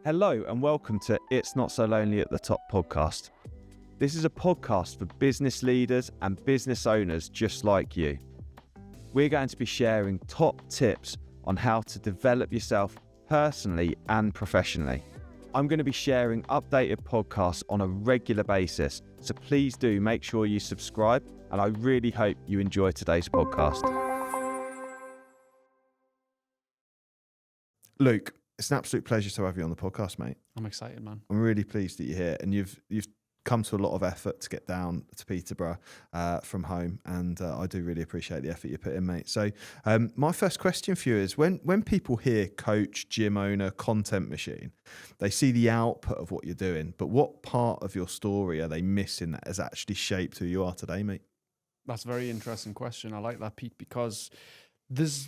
Hello and welcome to It's Not So Lonely at the Top podcast. This is a podcast for business leaders and business owners just like you. We're going to be sharing top tips on how to develop yourself personally and professionally. I'm going to be sharing updated podcasts on a regular basis, so please do make sure you subscribe, and I really hope you enjoy today's podcast. Luke, it's an absolute pleasure to have you on the podcast, mate. I'm excited, man. I'm really pleased that you're here, and you've come to a lot of effort to get down to Peterborough from home, and I do really appreciate the effort you put in, mate. So my first question for you is, when people hear coach, gym owner, content machine, they see the output of what you're doing, but what part of your story are they missing that has actually shaped who you are today, mate? That's a very interesting question. I like that, Pete, because there's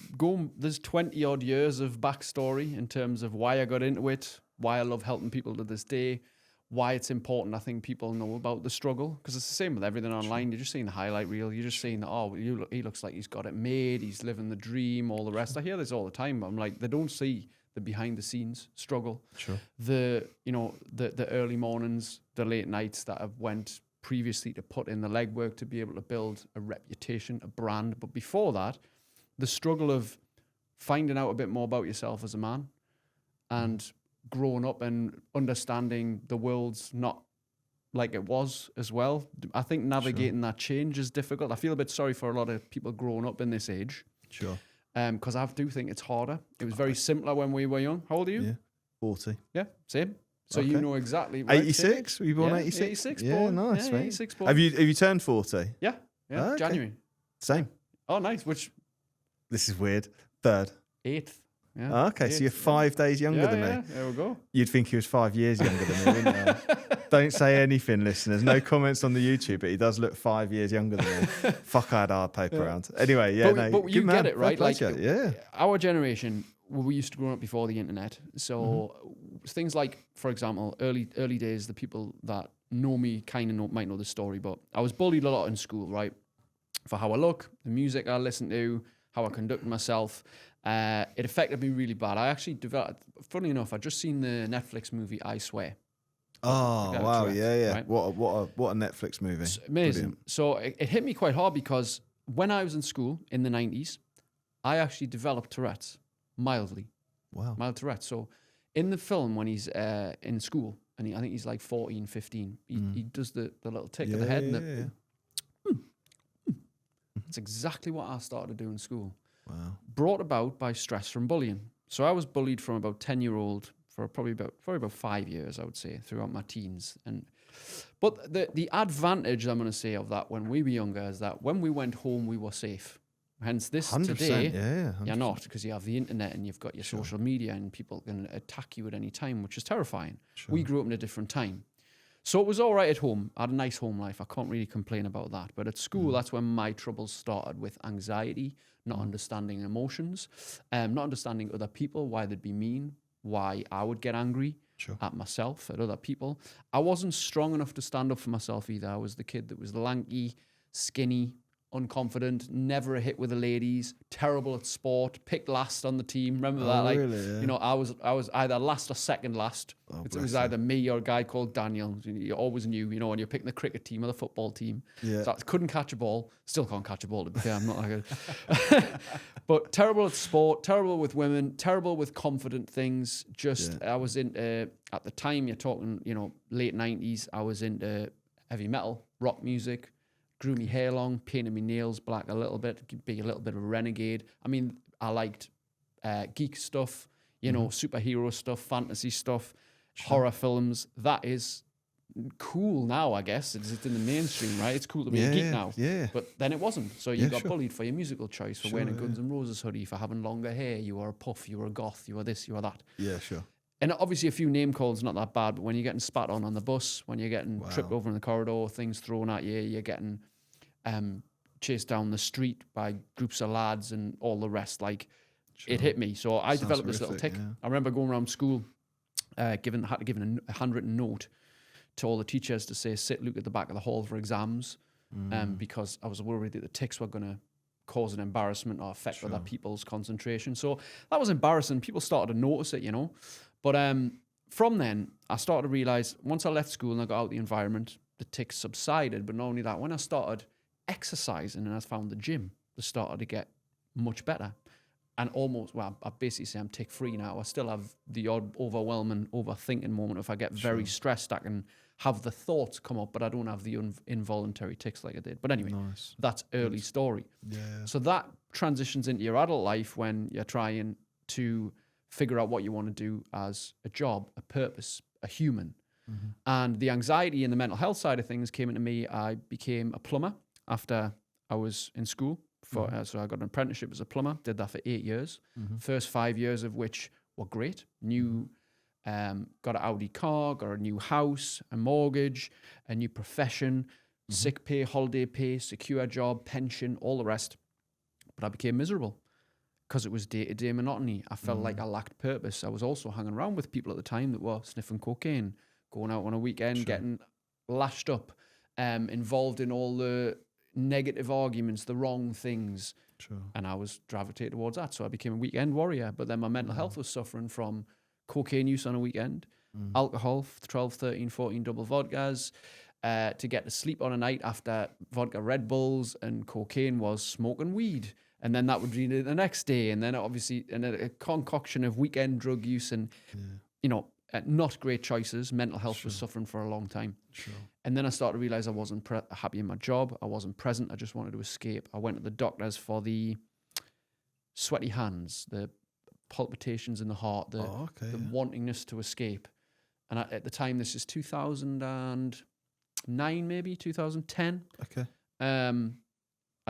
20 odd years of backstory in terms of why I got into it, why I love helping people to this day, why it's important. I think people know about the struggle, because it's the same with everything online. You're just seeing the highlight reel. You're just seeing that, he looks like he's got it made. He's living the dream, all the rest. I hear this all the time. I'm like, they don't see the behind the scenes struggle. Sure. The early mornings, the late nights that I've went previously to put in the legwork to be able to build a reputation, a brand. But before that, the struggle of finding out a bit more about yourself as a man and growing up and understanding the world's not like it was as well. I think navigating that change is difficult. I feel a bit sorry for a lot of people growing up in this age. Sure. Because I do think it's harder. It was very simpler when we were young. How old are you? Yeah, 40. Yeah, same. So Okay. you know exactly. Right? 86? Were you born 86? 86 Yeah, born. nice, yeah, mate. 86 born. Have you turned 40? Yeah, Okay. January. Same. Oh, nice. Which? This is weird. Third. 8th. Yeah. Oh, okay, so you're 5 days younger than me. Yeah, there we go. You'd think he was 5 years younger than me, wouldn't you? Don't say anything, listeners. No comments on the YouTube, but he does look 5 years younger than me. Fuck, I had hard paper around. Anyway, yeah, but you get it, right? Like, yeah. Our generation, we used to grow up before the internet. So things like, for example, early days, the people that know me kind of might know the story, but I was bullied a lot in school, right? For how I look, the music I listen to, how I conduct myself. It affected me really bad. I actually developed, funny enough, I'd just seen the Netflix movie I Swear. Oh, wow, Tourette, yeah. right? What a Netflix movie. It's amazing. Brilliant. So it hit me quite hard because when I was in school in the 90s, I actually developed Tourette's mildly. Wow. Mild Tourette. So in the film, when he's in school, and I think he's like 14, 15, he does the little tick of the head. And That's exactly what I started to do in school. Wow. Brought about by stress from bullying. So I was bullied from about 10-year-old for probably about 5 years, I would say, throughout my teens. But the advantage, I'm going to say, of that when we were younger is that when we went home, we were safe. Hence this 100%, today, yeah, 100%. you're not, because you have the internet and you've got your social media and people can attack you at any time, which is terrifying. Sure. We grew up in a different time. So it was all right at home. I had a nice home life. I can't really complain about that. But at school, that's when my troubles started with anxiety, not understanding emotions, not understanding other people, why they'd be mean, why I would get angry at myself, at other people. I wasn't strong enough to stand up for myself either. I was the kid that was lanky, skinny, unconfident, never a hit with the ladies, terrible at sport, picked last on the team. Remember that? Like, really? Yeah. you know, I was either last or second last. It was either me or a guy called Daniel. You always knew, you know, when you're picking the cricket team or the football team. Yeah. So I couldn't catch a ball. Still can't catch a ball, to be fair. I'm not like a... But terrible at sport, terrible with women, terrible with confident things. I was into, at the time, you're talking, you know, late 90s, I was into heavy metal, rock music, grew me hair long, painted me nails black a little bit, be a little bit of a renegade. I mean, I liked geek stuff, you know, superhero stuff, fantasy stuff, horror films. That is cool now, I guess. It's in the mainstream, right? It's cool to be a geek now. Yeah. But then it wasn't. So you got bullied for your musical choice, for wearing a Guns N' Roses hoodie, for having longer hair. You were a puff, you were a goth, you were this, you were that. Yeah, sure. And obviously a few name calls, not that bad, but when you're getting spat on the bus, when you're getting tripped over in the corridor, things thrown at you, you're getting chased down the street by groups of lads and all the rest, like, it hit me. So I developed this little tick. I remember going around school, had to give a handwritten note to all the teachers to say, sit Luke at the back of the hall for exams, because I was worried that the ticks were going to cause an embarrassment or affect other people's concentration. So that was embarrassing. People started to notice it, you know. But from then, I started to realize once I left school and I got out the environment, the tics subsided. But not only that, when I started exercising and I found the gym, they started to get much better. And almost, well, I basically say I'm tick-free now. I still have the odd overwhelming, overthinking moment. If I get very stressed, I can have the thoughts come up, but I don't have the involuntary tics like I did. But anyway, that's early story. Yeah. So that transitions into your adult life when you're trying to figure out what you want to do as a job, a purpose, a human. And the anxiety and the mental health side of things came into me. I became a plumber after I was in school. So I got an apprenticeship as a plumber, did that for 8 years. First 5 years of which were great. Got an Audi car, got a new house, a mortgage, a new profession, sick pay, holiday pay, secure job, pension, all the rest. But I became miserable because it was day-to-day monotony. I felt like I lacked purpose. I was also hanging around with people at the time that were sniffing cocaine, going out on a weekend, getting lashed up, involved in all the negative arguments, the wrong things. And I was gravitated towards that. So I became a weekend warrior. But then my mental health was suffering from cocaine use on a weekend, alcohol, 12, 13, 14 double vodkas, to get to sleep on a night after vodka Red Bulls, and cocaine was smoking weed. And then that would be the next day. And then obviously a concoction of weekend drug use and, not great choices. Mental health was suffering for a long time. And then I started to realize I wasn't happy in my job. I wasn't present. I just wanted to escape. I went to the doctors for the sweaty hands, the palpitations in the heart, the wantingness to escape. And at the time, this is 2009, maybe 2010. Okay. I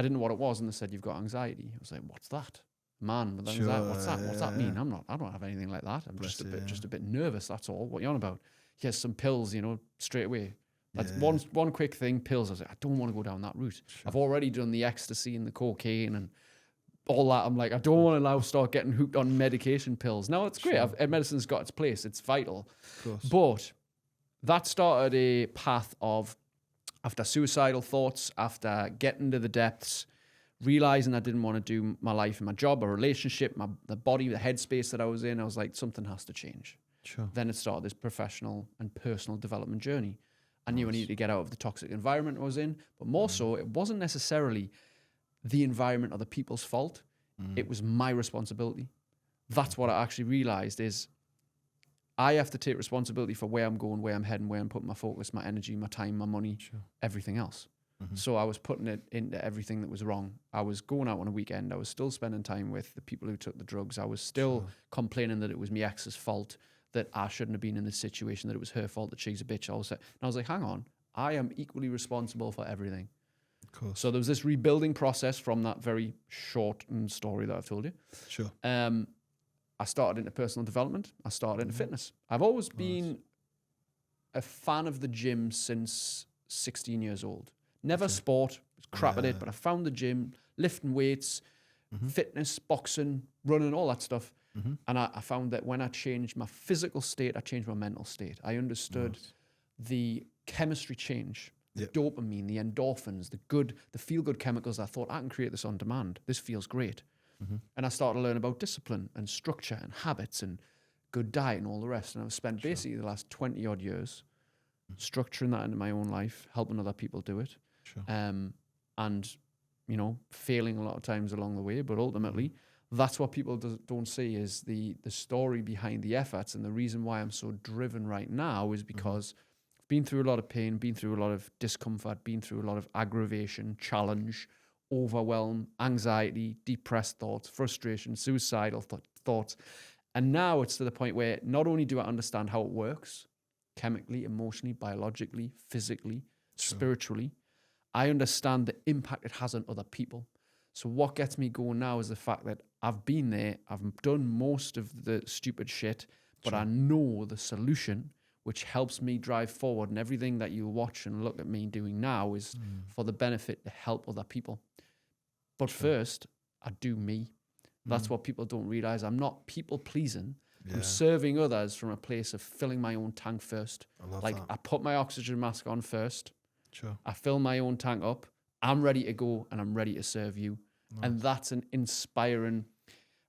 didn't know what it was, and they said, "You've got anxiety." I was like, "What's that?" Man, with anxiety, what's that? What's that mean? I don't have anything like that. I'm just a bit nervous. That's all. What are you on about? Here's some pills, straight away. That's one quick thing, pills. I was like, I don't want to go down that route. I've already done the ecstasy and the cocaine and all that. I'm like, I don't want to now start getting hooked on medication pills. Now it's great. Medicine's got its place. It's vital. But that started a path of, after suicidal thoughts, after getting to the depths, realizing I didn't want to do my life and my job, a relationship, the body, the headspace that I was in. I was like, something has to change. Then it started this professional and personal development journey. I knew I needed to get out of the toxic environment I was in, but more so, it wasn't necessarily the environment or the people's fault. It was my responsibility. That's what I actually realized is I have to take responsibility for where I'm going, where I'm heading, where I'm putting my focus, my energy, my time, my money, everything else. So I was putting it into everything that was wrong. I was going out on a weekend. I was still spending time with the people who took the drugs. I was still complaining that it was my ex's fault, that I shouldn't have been in this situation, that it was her fault, that she's a bitch. And I was like, hang on, I am equally responsible for everything. So there was this rebuilding process from that very shortened story that I've told you. I started into personal development. I started into fitness. I've always been a fan of the gym since 16 years old. Never sport, was crap at it, but I found the gym, lifting weights, fitness, boxing, running, all that stuff. And I found that when I changed my physical state, I changed my mental state. I understood the chemistry change, the dopamine, the endorphins, the feel-good chemicals. I thought, I can create this on demand. This feels great. And I started to learn about discipline and structure and habits and good diet and all the rest. And I've spent basically the last 20-odd years structuring that into my own life, helping other people do it. And, failing a lot of times along the way. But ultimately, that's what people don't see is the story behind the efforts. And the reason why I'm so driven right now is because I've been through a lot of pain, been through a lot of discomfort, been through a lot of aggravation, challenge, overwhelm, anxiety, depressed thoughts, frustration, suicidal thoughts. And now it's to the point where not only do I understand how it works, chemically, emotionally, biologically, physically, spiritually, I understand the impact it has on other people. So what gets me going now is the fact that I've been there, I've done most of the stupid shit, but I know the solution, which helps me drive forward. And everything that you watch and look at me doing now is for the benefit to help other people. But first, I do me. That's what people don't realize. I'm not people pleasing. I'm serving others from a place of filling my own tank first. I put my oxygen mask on first. I fill my own tank up. I'm ready to go and I'm ready to serve you. And that's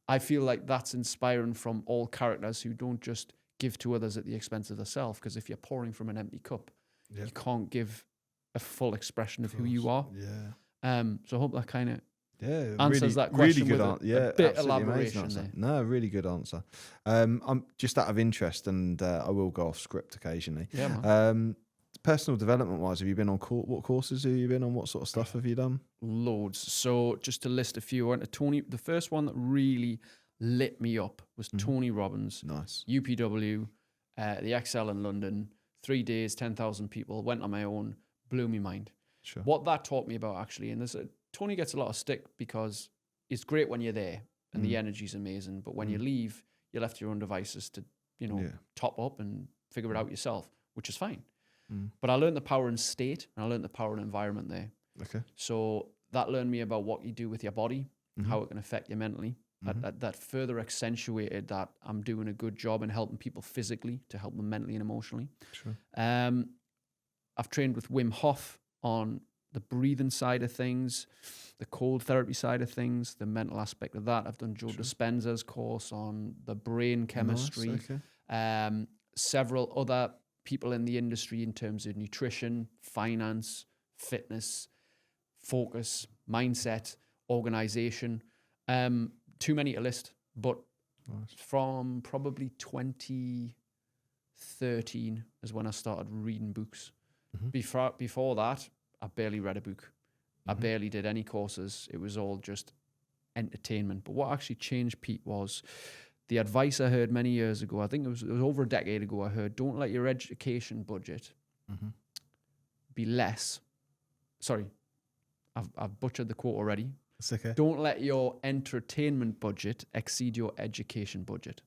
I feel like that's inspiring from all characters who don't just give to others at the expense of themselves. Because if you're pouring from an empty cup, you can't give a full expression of who you are. So I hope that kind of answers that question really good with a bit elaboration answer. there. No, really good answer. I'm just out of interest, and I will go off script occasionally. Yeah, man. Personal development wise, have you been on what courses have you been on? What sort of stuff have you done? Loads. So just to list a few, I went to Tony. The first one that really lit me up was Tony Robbins. Nice. UPW, the XL in London, 3 days, 10,000 people, went on my own, blew me mind. Sure. What that taught me about actually, and Tony gets a lot of stick because it's great when you're there and the energy's amazing, but when you leave, you're left to your own devices to, top up and figure it out yourself, which is fine. But I learned the power in state and I learned the power in environment there. Okay. So that learned me about what you do with your body and how it can affect you mentally. That further accentuated that I'm doing a good job in helping people physically to help them mentally and emotionally. Sure. I've trained with Wim Hof on the breathing side of things, the cold therapy side of things, the mental aspect of that. I've done Joe Dispenza's course on the brain chemistry. Nice, okay. Several other people in the industry in terms of nutrition, finance, fitness, focus, mindset, organization. Too many to list, but from probably 2013 is when I started reading books. Before that, I barely read a book. I barely did any courses. It was all just entertainment. But what actually changed, Pete, was the advice I heard many years ago. I think it was over a decade ago. I heard, don't let your education budget be less. Sorry, I've butchered the quote already. That's okay. Don't let your entertainment budget exceed your education budget.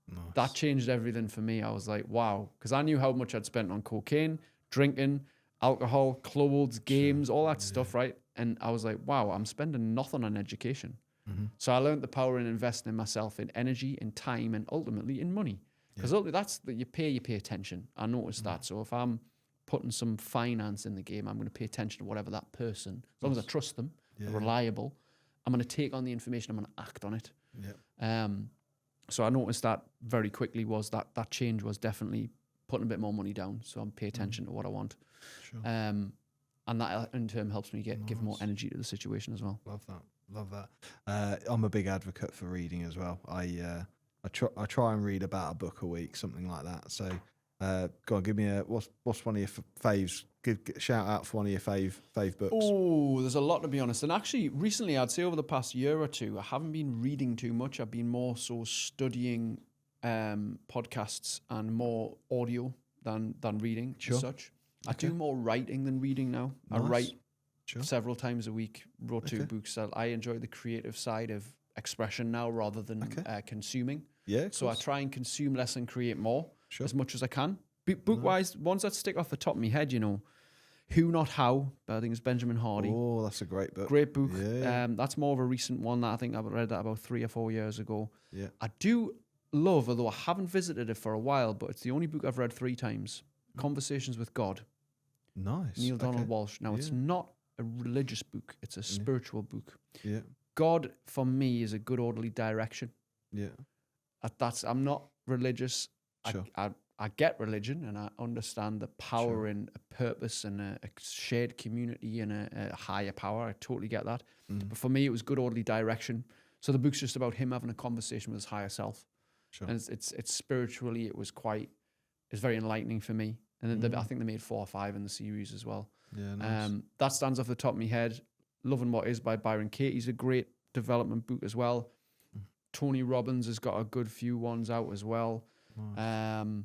Nice. That changed everything for me. I was like, wow, because I knew how much I'd spent on cocaine, drinking, alcohol, clothes, games, all that stuff, right? And I was like, wow, I'm spending nothing on education. So I learned the power in investing in myself, in energy, in time, and ultimately in money. Because that's you pay attention. I noticed that. So if I'm putting some finance in the game, I'm going to pay attention to whatever that person, as long as I trust them, they're reliable, I'm going to take on the information, I'm going to act on it. So I noticed that very quickly was that change was definitely putting a bit more money down. So I'm pay attention to what I want. Sure. And that in turn helps me give more energy to the situation as well. Love that. I'm a big advocate for reading as well. I try and read about a book a week, something like that. So go on, give me what's one of your faves? Shout out for one of your fave books. Oh, there's a lot, to be honest. And actually, recently, I'd say over the past year or two, I haven't been reading too much. I've been more so studying podcasts and more audio than reading as such. Okay. I do more writing than reading now. Nice. I write several times a week, wrote 2 books. I enjoy the creative side of expression now rather than consuming. Yeah. So I try and consume less and create more as much as I can. Book-wise, ones that stick off the top of my head, Who Not How, I think it's Benjamin Hardy. Oh, that's a great book. Great book. Yeah. That's more of a recent one that I think I read that about 3 or 4 years ago. Yeah. I do love, although I haven't visited it for a while, but it's the only book I've read 3 times, Conversations with God. Nice. Neil Donald Walsh. Now, it's not a religious book. It's a spiritual book. Yeah. God, for me, is a good orderly direction. Yeah. I'm not religious. Sure. I get religion and I understand the power in a purpose and a shared community and a higher power. I totally get that. But for me, it was good orderly direction. So the book's just about him having a conversation with his higher self. Sure. And it's spiritually, it's very enlightening for me. And then I think they made 4 or 5 in the series as well. Yeah, nice. That stands off the top of my head. Loving What Is by Byron Katie's a great development book as well. Tony Robbins has got a good few ones out as well. Nice.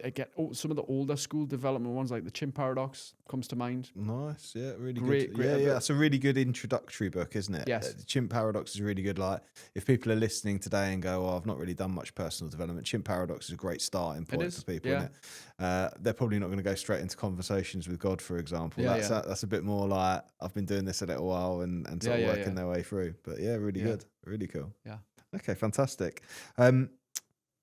Again, some of the older school development ones like the Chimp Paradox comes to mind. Nice, yeah, really good. Yeah, that's a really good introductory book, isn't it? Yes. The Chimp Paradox is really good. Like, if people are listening today and go, "Oh, I've not really done much personal development," Chimp Paradox is a great starting point for people. Yeah. Isn't it? They're probably not going to go straight into Conversations with God, for example. That's a bit more like, I've been doing this a little while and sort of working their way through. But yeah, really good, really cool. Yeah. Okay, fantastic.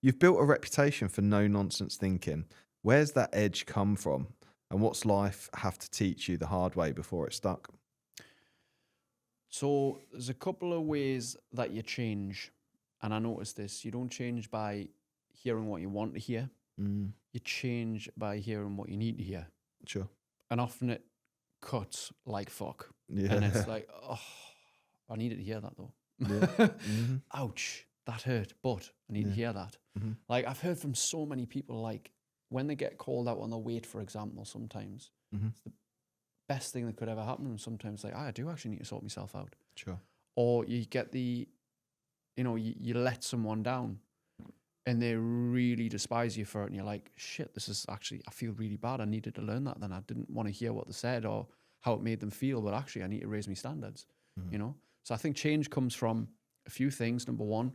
You've built a reputation for no-nonsense thinking. Where's that edge come from? And what's life have to teach you the hard way before it stuck? So there's a couple of ways that you change. and I noticed this, you don't change by hearing what you want to hear. You change by hearing what you need to hear. Sure. And often it cuts like fuck. Yeah. And it's like, oh, I needed to hear that though. Yeah. Ouch, that hurt, but I need to hear that. Like I've heard from so many people, like when they get called out on the weight, for example, sometimes it's the best thing that could ever happen. And sometimes like, I do actually need to sort myself out. Sure. Or you get you let someone down and they really despise you for it. And you're like, shit, this is actually, I feel really bad. I needed to learn that then. I didn't want to hear what they said or how it made them feel, but actually I need to raise my standards, you know? So I think change comes from a few things. Number one,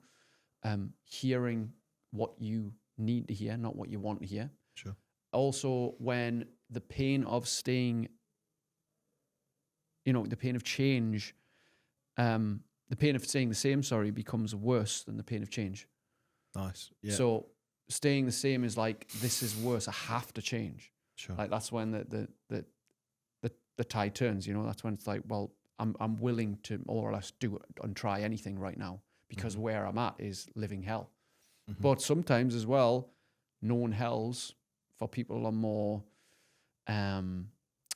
hearing what you need to hear, not what you want to hear. Sure. Also, when the pain of staying, the pain of change, the pain of staying the same, becomes worse than the pain of change. Nice. Yeah. So staying the same is like, this is worse. I have to change. Sure. Like that's when the tide turns, that's when it's like, well, I'm willing to more or less do it and try anything right now because where I'm at is living hell. But sometimes as well, known hells for people are more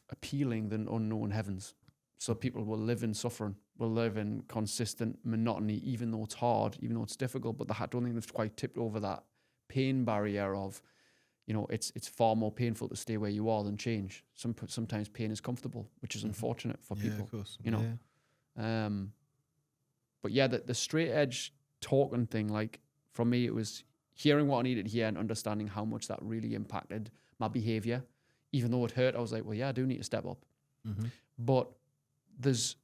appealing than unknown heavens. So people will live in suffering, will live in consistent monotony, even though it's hard, even though it's difficult, but I don't think they've quite tipped over that pain barrier of, it's far more painful to stay where you are than change. Sometimes pain is comfortable, which is unfortunate for people, of course. But yeah, the straight edge talking thing, like for me, it was hearing what I needed to hear and understanding how much that really impacted my behavior. Even though it hurt, I was like, well, yeah, I do need to step up. But there's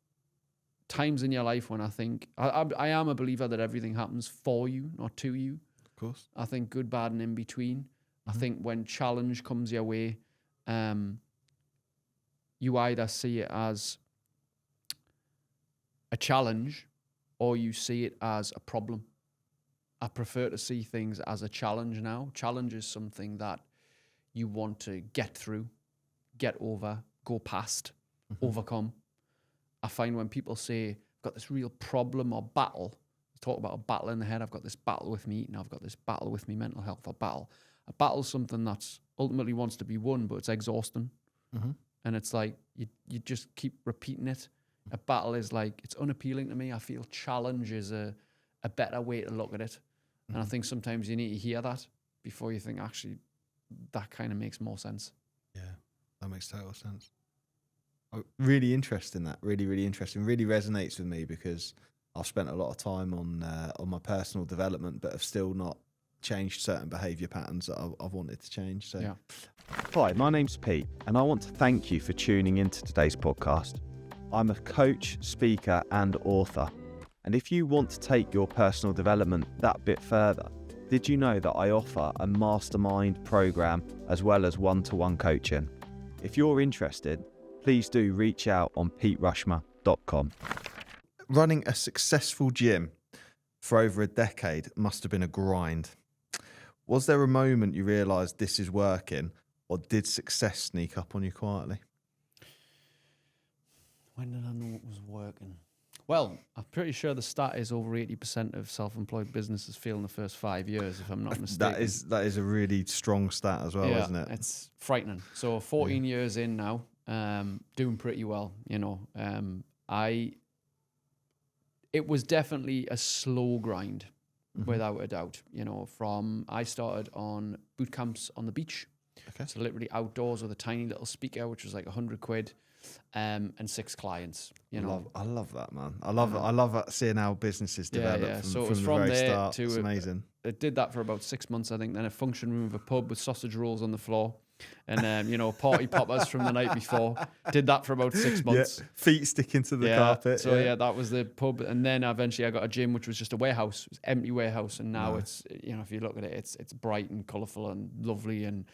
times in your life when I think, I am a believer that everything happens for you, not to you. Of course. I think good, bad, and in between. I think when challenge comes your way, you either see it as a challenge or you see it as a problem. I prefer to see things as a challenge now. Challenge is something that you want to get through, get over, go past, overcome. I find when people say, I've got this real problem or battle, talk about a battle in the head, I've got this battle with me eating, I've got this battle with me mental health, or battle. A battle is something that's ultimately wants to be won, but it's exhausting. And it's like, you just keep repeating it. A battle is like, it's unappealing to me. I feel challenge is a better way to look at it. And I think sometimes you need to hear that before you think, actually, that kind of makes more sense. Yeah, that makes total sense. Oh, really interesting, that. Really, really interesting. Really resonates with me because I've spent a lot of time on my personal development, but have still not changed certain behaviour patterns that I've wanted to change. So, yeah. Hi, my name's Pete, and I want to thank you for tuning into today's podcast. I'm a coach, speaker, and author. And if you want to take your personal development that bit further, did you know that I offer a mastermind program as well as one-to-one coaching? If you're interested, please do reach out on peterushmer.com. Running a successful gym for over a decade must have been a grind. Was there a moment you realised this is working, or did success sneak up on you quietly? When did I know it was working? Well, I'm pretty sure the stat is over 80% of self-employed businesses fail in the first 5 years, if I'm not mistaken. That is a really strong stat as well, isn't it? It's frightening. So 14 years in now, doing pretty well, It was definitely a slow grind, without a doubt. I started on boot camps on the beach. Okay. So literally outdoors with a tiny little speaker, which was like £100, and 6 clients. I love that, man. I love seeing how businesses develop. Yeah. So it from was the from very there start. to it's amazing. It did that for about 6 months, I think. Then a function room of a pub with sausage rolls on the floor. And, party poppers from the night before. Did that for about 6 months. Yeah. Feet sticking to the carpet. So, that was the pub. And then eventually I got a gym, which was just a warehouse. It was an empty warehouse. And now it's, if you look at it, it's bright and colourful and lovely and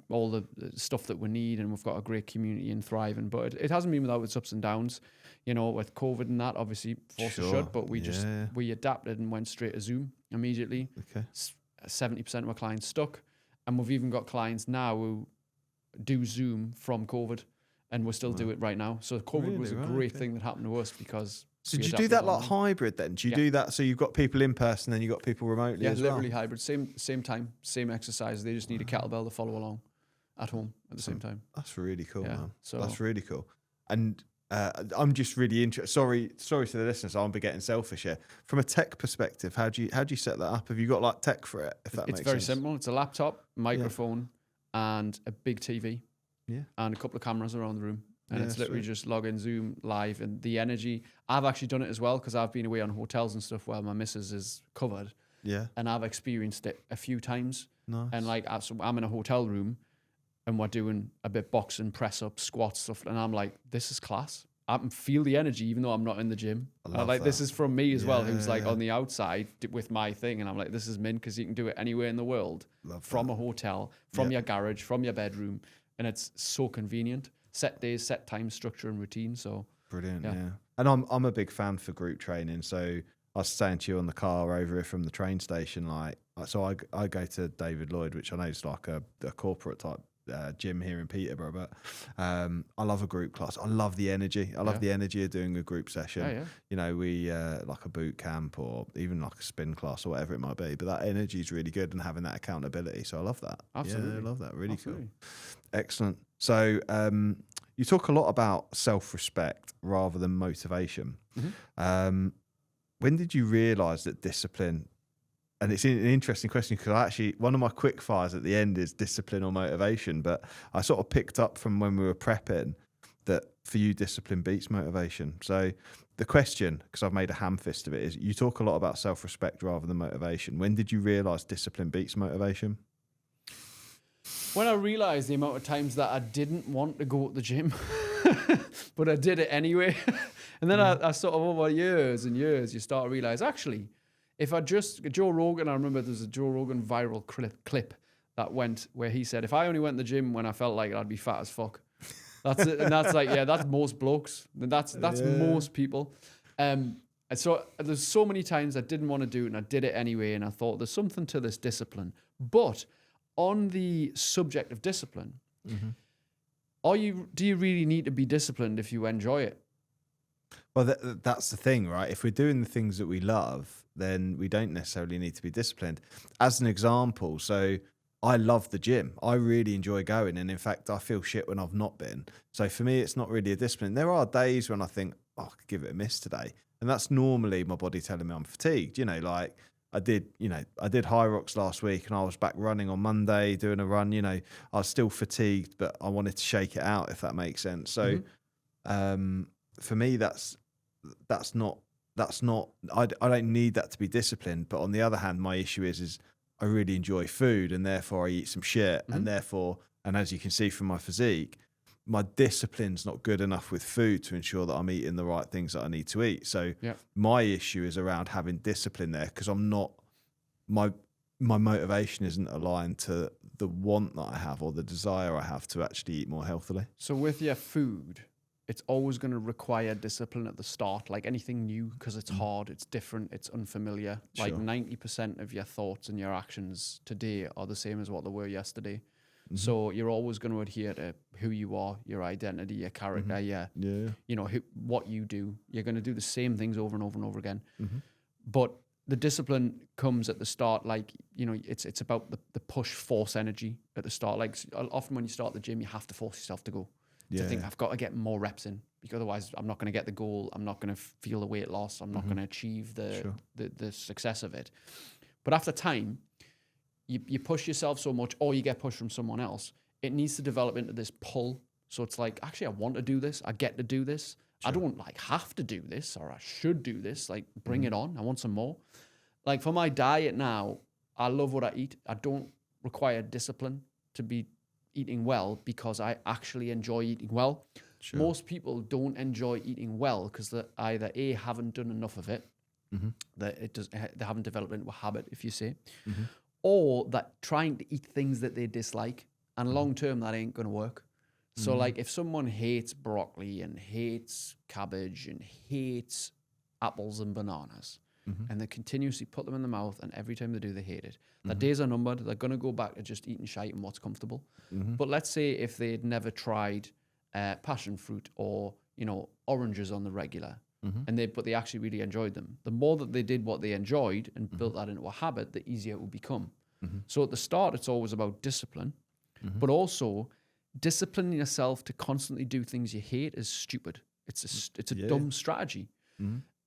all the stuff that we need. And we've got a great community and thriving. But it hasn't been without its ups and downs. With COVID and that, obviously forced to shut. But we adapted and went straight to Zoom immediately. Okay. 70% of our clients stuck. And we've even got clients now who do Zoom from COVID, and we'll still do it right now. So COVID was a great thing that happened to us because So do you do that like hybrid then? Do you do that so you've got people in person and you've got people remotely as well? Yeah, literally hybrid. Same time, same exercise. They just need a kettlebell to follow along at home at the same time. That's really cool, man. So that's really cool. And I'm just really interested. Sorry to the listeners, I'm getting selfish here. From a tech perspective, how do you set that up? Have you got like tech for it? If that makes sense. It's very simple. It's a laptop, microphone, and a big TV. Yeah. And a couple of cameras around the room. And it's literally just log in Zoom live, and the energy. I've actually done it as well because I've been away on hotels and stuff while my missus is covered. Yeah. And I've experienced it a few times. Nice. And like I'm in a hotel room and we're doing a bit boxing, press up, squats, stuff. And I'm like, this is class. I can feel the energy even though I'm not in the gym. This is from me as well, who's like on the outside with my thing. And I'm like, this is mint because you can do it anywhere in the world. From a hotel, from your garage, from your bedroom. And it's so convenient. Set days, set time, structure and routine. So brilliant, yeah. And I'm a big fan for group training. So I was saying to you on the car over here from the train station, so I go to David Lloyd, which I know is like a corporate type gym here in Peterborough, but I love a group class. I love the energy. I love the energy of doing a group session. You know, we like a boot camp or even like a spin class or whatever it might be. But that energy is really good and having that accountability. So I love that. Absolutely. Yeah, I love that. Really cool. Excellent. So you talk a lot about self-respect rather than motivation. Mm-hmm. When did you realise that discipline? And it's an interesting question because one of my quick fires at the end is discipline or motivation. But I sort of picked up from when we were prepping that for you, discipline beats motivation. So the question, because I've made a ham fist of it, is you talk a lot about self-respect rather than motivation. When did you realise discipline beats motivation? When I realised the amount of times that I didn't want to go to the gym, but I did it anyway. And then I sort of, over years and years, you start to realise, actually, if I just, Joe Rogan, I remember there's a Joe Rogan viral clip that went where he said, if I only went to the gym when I felt like it, I'd be fat as fuck. That's it. And that's like, that's most blokes. And that's most people. And so there's so many times I didn't want to do it and I did it anyway. And I thought there's something to this discipline. But on the subject of discipline, do you really need to be disciplined if you enjoy it? Well, that's the thing, right? If we're doing the things that we love, then we don't necessarily need to be disciplined. As an example, so I love the gym. I really enjoy going. And in fact, I feel shit when I've not been. So for me, it's not really a discipline. There are days when I think, I could give it a miss today. And that's normally my body telling me I'm fatigued. You know, like I did High Rocks last week and I was back running on Monday doing a run. You know, I was still fatigued, but I wanted to shake it out, if that makes sense. So for me, that's not, I don't need that to be disciplined. But on the other hand, my issue is I really enjoy food and therefore I eat some shit. And therefore, and as you can see from my physique, my discipline's not good enough with food to ensure that I'm eating the right things that I need to eat. So my issue is around having discipline there because I'm not, my motivation isn't aligned to the want that I have or the desire I have to actually eat more healthily. So with your food, it's always going to require discipline at the start, like anything new, because it's hard, it's different, it's unfamiliar. Sure. Like 90% of your thoughts and your actions today are the same as what they were yesterday. So you're always going to adhere to who you are, your identity, your character, you know, what you do. You're going to do the same things over and over and over again. But the discipline comes at the start, like, you know, it's about the push force energy at the start. Like often when you start the gym, you have to force yourself to go. To think I've got to get more reps in because otherwise I'm not going to get the goal. I'm not going to feel the weight loss. I'm not going to achieve the success of it. But after time, you push yourself so much or you get pushed from someone else. It needs to develop into this pull. So it's like, actually, I want to do this. I get to do this. Sure. I don't like have to do this or I should do this. Like bring it on. I want some more. Like for my diet now, I love what I eat. I don't require discipline to be eating well because I actually enjoy eating well. Sure. Most people don't enjoy eating well because they either A, haven't done enough of it, that they haven't developed into a habit, if you say, or that trying to eat things that they dislike, and long term that ain't going to work. So like if someone hates broccoli and hates cabbage and hates apples and bananas, and they continuously put them in the mouth, and every time they do, they hate it. Their days are numbered. They're going to go back to just eating shite and what's comfortable. But let's say if they'd never tried passion fruit or, you know, oranges on the regular, but they actually really enjoyed them. The more that they did what they enjoyed and built that into a habit, the easier it would become. So at the start, it's always about discipline, but also disciplining yourself to constantly do things you hate is stupid. It's a dumb strategy.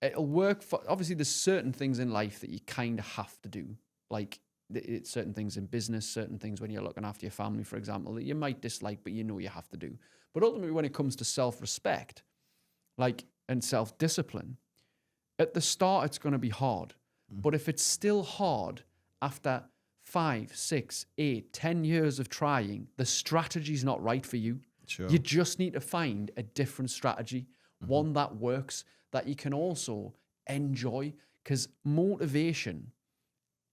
It'll work for, obviously there's certain things in life that you kind of have to do. Like it's certain things in business, certain things when you're looking after your family, for example, that you might dislike, but you know you have to do. But ultimately, when it comes to self-respect, and self-discipline, at the start, it's going to be hard. But if it's still hard after 5, 6, 8, 10 years of trying, the strategy's not right for you. Sure. You just need to find a different strategy, one that works, that you can also enjoy, because motivation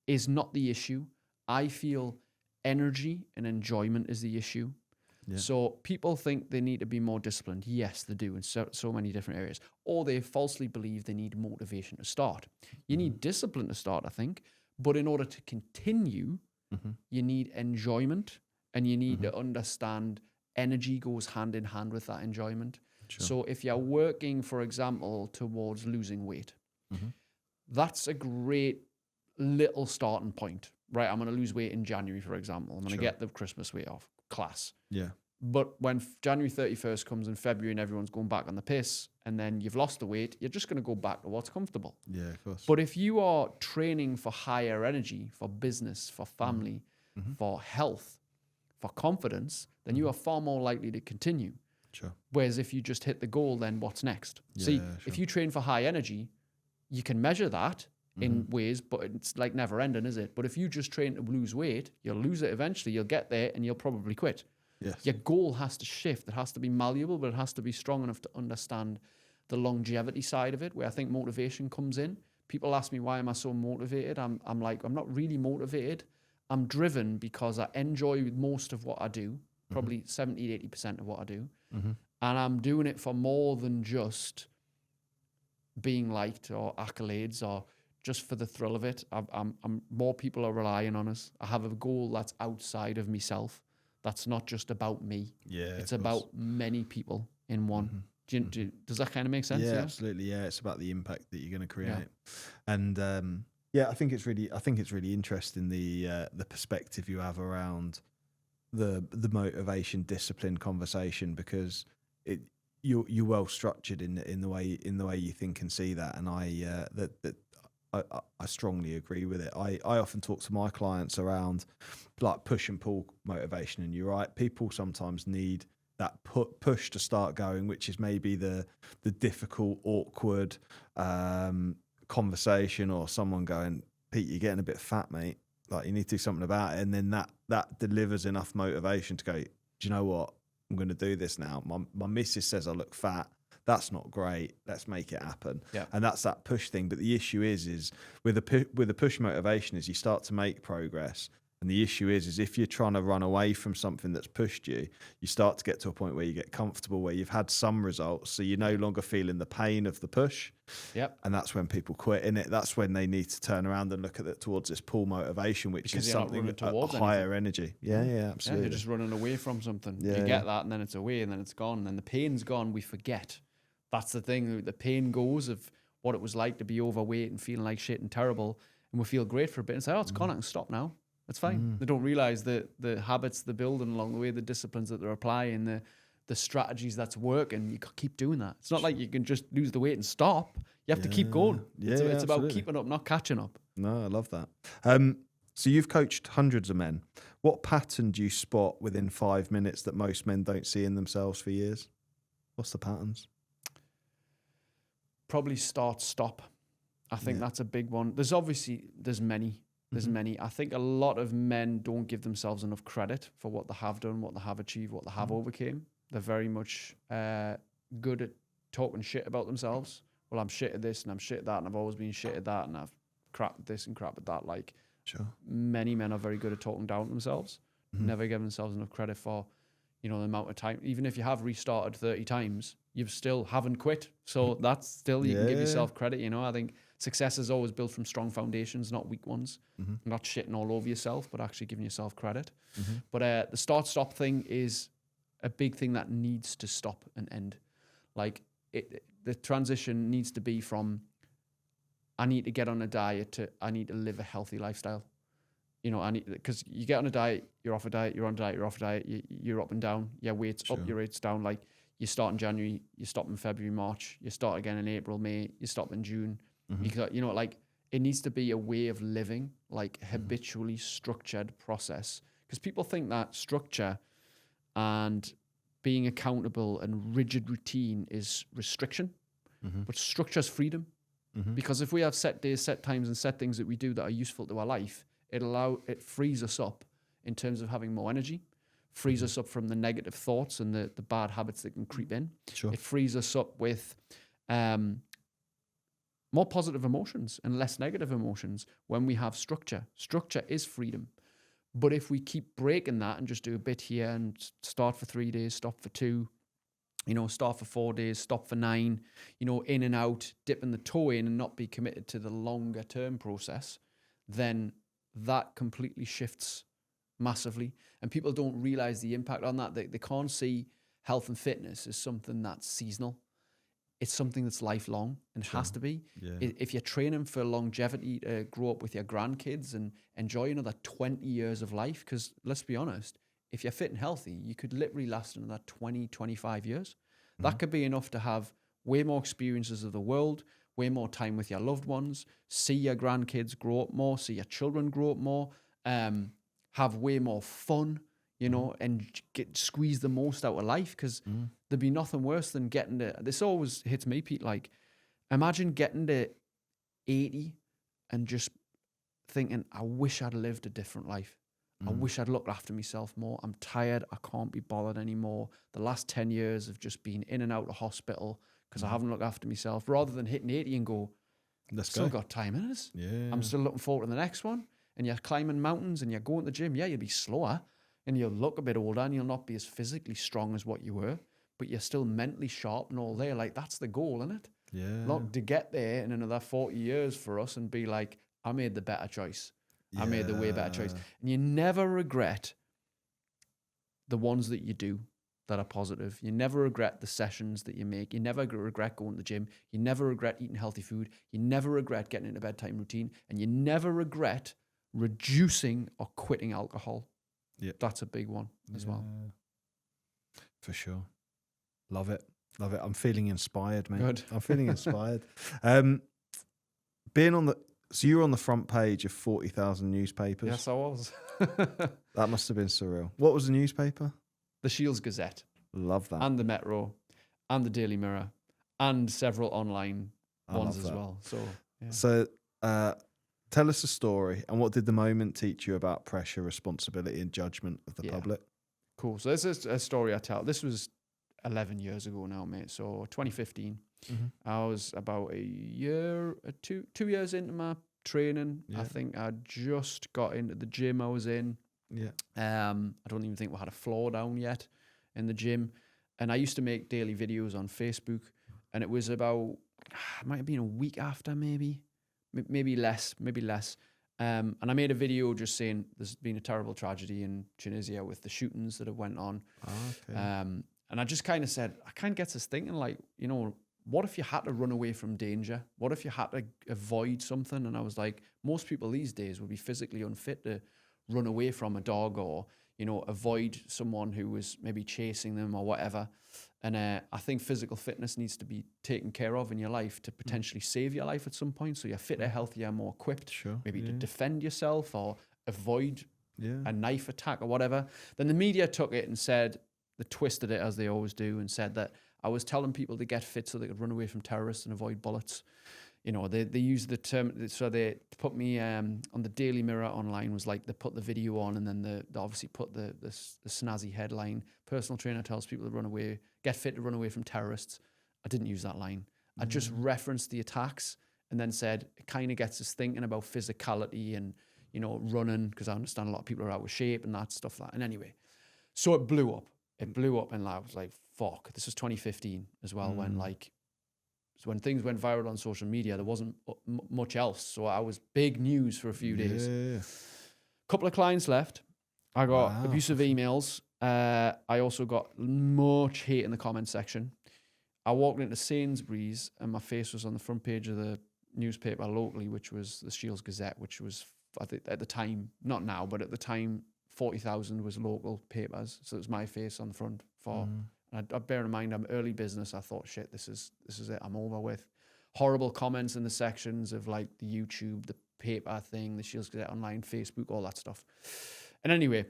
is not the issue. I feel energy and enjoyment is the issue. Yeah. So people think they need to be more disciplined. Yes, they do in so many different areas. Or they falsely believe they need motivation to start. You need discipline to start, I think. But in order to continue, you need enjoyment, and you need to understand energy goes hand in hand with that enjoyment. Sure. So if you're working, for example, towards losing weight, that's a great little starting point. Right, I'm going to lose weight in January, for example. I'm going to get the Christmas weight off. Class. Yeah. But when January 31st comes in February and everyone's going back on the piss, and then you've lost the weight, you're just going to go back to what's comfortable. Yeah, of course. But if you are training for higher energy, for business, for family, for health, for confidence, then you are far more likely to continue. Sure. Whereas if you just hit the goal, then what's next? Yeah, See, sure. if you train for high energy, you can measure that in ways, but it's like never ending, is it? But if you just train to lose weight, you'll lose it eventually. You'll get there and you'll probably quit. Yes. Your goal has to shift. It has to be malleable, but it has to be strong enough to understand the longevity side of it, where I think motivation comes in. People ask me, why am I so motivated? I'm like, I'm not really motivated. I'm driven because I enjoy most of what I do, probably 70, 80% of what I do. And I'm doing it for more than just being liked or accolades or just for the thrill of it. I'm more people are relying on us. I have a goal that's outside of myself. That's not just about me. Yeah, it's about many people in one. Does that kind of make sense? Yeah, absolutely. Yeah, it's about the impact that you're going to create. Yeah. And I think it's really interesting the perspective you have around the motivation discipline conversation, because you're well structured in the way you think and see that, and I strongly agree with it. I often talk to my clients around like push and pull motivation, and you're right, people sometimes need that push to start going, which is maybe the difficult, awkward conversation, or someone going, Pete, you're getting a bit fat, mate. Like, you need to do something about it. And then that delivers enough motivation to go, do you know what? I'm going to do this now. My missus says I look fat. That's not great. Let's make it happen. Yeah. And that's that push thing. But the issue is with the push motivation is you start to make progress. And the issue is if you're trying to run away from something that's pushed you, you start to get to a point where you get comfortable, where you've had some results, so you're no longer feeling the pain of the push. Yep. And that's when people quit, innit? That's when they need to turn around and look at it towards this pull motivation, which is something a higher energy. Yeah, absolutely. Yeah, you're just running away from something. Yeah, you get that, and then it's away, and then it's gone, and then the pain's gone. We forget. That's the thing. The pain goes of what it was like to be overweight and feeling like shit and terrible, and we feel great for a bit and say, oh, it's gone, I can stop now. It's fine. They don't realize the habits they're building along the way, the disciplines that they're applying, the strategies that's working. You keep doing that. It's not like you can just lose the weight and stop. You have to keep going. It's about keeping up, not catching up. No, I love that. So you've coached hundreds of men. What pattern do you spot within 5 minutes that most men don't see in themselves for years? What's the patterns? Probably start, stop. I think that's a big one. There's many. There's many. I think a lot of men don't give themselves enough credit for what they have done, what they have achieved, what they have overcame. They're very much good at talking shit about themselves. Well, I'm shit at this and I'm shit at that, and I've always been shit at that, and I've crap at this and crap at that. Like, many men are very good at talking down to themselves. Never give themselves enough credit for, the amount of time. Even if you have restarted 30 times, you still haven't quit. So that's still, you can give yourself credit. I think success is always built from strong foundations, not weak ones. Not shitting all over yourself, but actually giving yourself credit. But the start-stop thing is a big thing that needs to stop and end. Like, the transition needs to be from, I need to get on a diet to, I need to live a healthy lifestyle. You know, because you get on a diet, you're off a diet, you're on a diet, you're off a diet, you're up and down. Your weight's up, your weight's down. Like, you start in January, you stop in February, March, you start again in April, May, you stop in June. You know, like, it needs to be a way of living, like habitually structured process. Because people think that structure and being accountable and rigid routine is restriction, but structure is freedom. Because if we have set days, set times, and set things that we do that are useful to our life, it frees us up in terms of having more energy, frees us up from the negative thoughts and the bad habits that can creep in. It frees us up with more positive emotions and less negative emotions when we have structure. Structure is freedom. But if we keep breaking that and just do a bit here and start for 3 days, stop for 2, you know, start for 4 days, stop for 9, you know, in and out, dipping the toe in and not be committed to the longer term process, then that completely shifts massively. And people don't realize the impact on that. They can't see health and fitness as something that's seasonal. It's something that's lifelong and has to be. If you're training for longevity to grow up with your grandkids and enjoy another 20 years of life, because let's be honest, if you're fit and healthy, you could literally last another 20, 25 years. That could be enough to have way more experiences of the world, way more time with your loved ones, see your grandkids grow up more, see your children grow up more, have way more fun, you know, and squeeze the most out of life. Because there'd be nothing worse than getting to, this always hits me, Pete, like, imagine getting to 80 and just thinking, I wish I'd lived a different life. I wish I'd looked after myself more. I'm tired. I can't be bothered anymore. The last 10 years have just been in and out of hospital because I haven't looked after myself. Rather than hitting 80 and go, still got time in us. I'm still looking forward to the next one. And you're climbing mountains and you're going to the gym. Yeah, you'll be slower and you'll look a bit older and you'll not be as physically strong as what you were, but you're still mentally sharp and all there. Like, that's the goal, isn't it? Look, to get there in another 40 years for us and be like, I made the better choice. I made the way better choice. And you never regret the ones that you do that are positive. You never regret the sessions that you make. You never regret going to the gym. You never regret eating healthy food. You never regret getting into a bedtime routine. And you never regret reducing or quitting alcohol. That's a big one as well. For sure. Love it. Love it. I'm feeling inspired, mate. Good. I'm feeling inspired. Being on the... So you were on the front page of 40,000 newspapers. Yes, I was. That must have been surreal. What was the newspaper? The Shields Gazette. Love that. And the Metro. And the Daily Mirror. And several online ones as well. So, tell us a story. And what did the moment teach you about pressure, responsibility, and judgment of the public? Cool. So this is a story I tell. This was 11 years ago now, mate. So 2015. I was about two years into my training. I think I just got into the gym I was in. I don't even think we had a floor down yet in the gym. And I used to make daily videos on Facebook. And it was about, it might have been a week after, maybe less. And I made a video just saying there's been a terrible tragedy in Tunisia with the shootings that have went on. And I just kind of said, I kind of gets us thinking, like, you know, what if you had to run away from danger? What if you had to avoid something? And I was like, most people these days would be physically unfit to run away from a dog or, you know, avoid someone who was maybe chasing them or whatever. And I think physical fitness needs to be taken care of in your life to potentially save your life at some point. So you're fitter, healthier, more equipped, maybe to defend yourself or avoid a knife attack or whatever. Then the media took it and said, they twisted it as they always do and said that I was telling people to get fit so they could run away from terrorists and avoid bullets. You know, they used the term, so they put me on the Daily Mirror online was like, they put the video on and then they obviously put the snazzy headline, personal trainer tells people to run away, get fit to run away from terrorists. I didn't use that line. I just referenced the attacks and then said, it kind of gets us thinking about physicality and, you know, running, because I understand a lot of people are out of shape and that stuff. And anyway, so it blew up. And I was like, fuck, this was 2015 as well, when things went viral on social media, there wasn't much else. So I was big news for a few days. Couple of clients left. I got abusive emails. I also got much hate in the comment section. I walked into Sainsbury's and my face was on the front page of the newspaper locally, which was the Shields Gazette, which was, I think at the time, not now, but at the time, 40,000 was local papers. So it was my face on the front for, and I bear in mind, I'm early business. I thought, shit, this is it. I'm over with. Horrible comments in the sections of like the YouTube, the paper thing, the Shields Gazette online, Facebook, all that stuff. And anyway,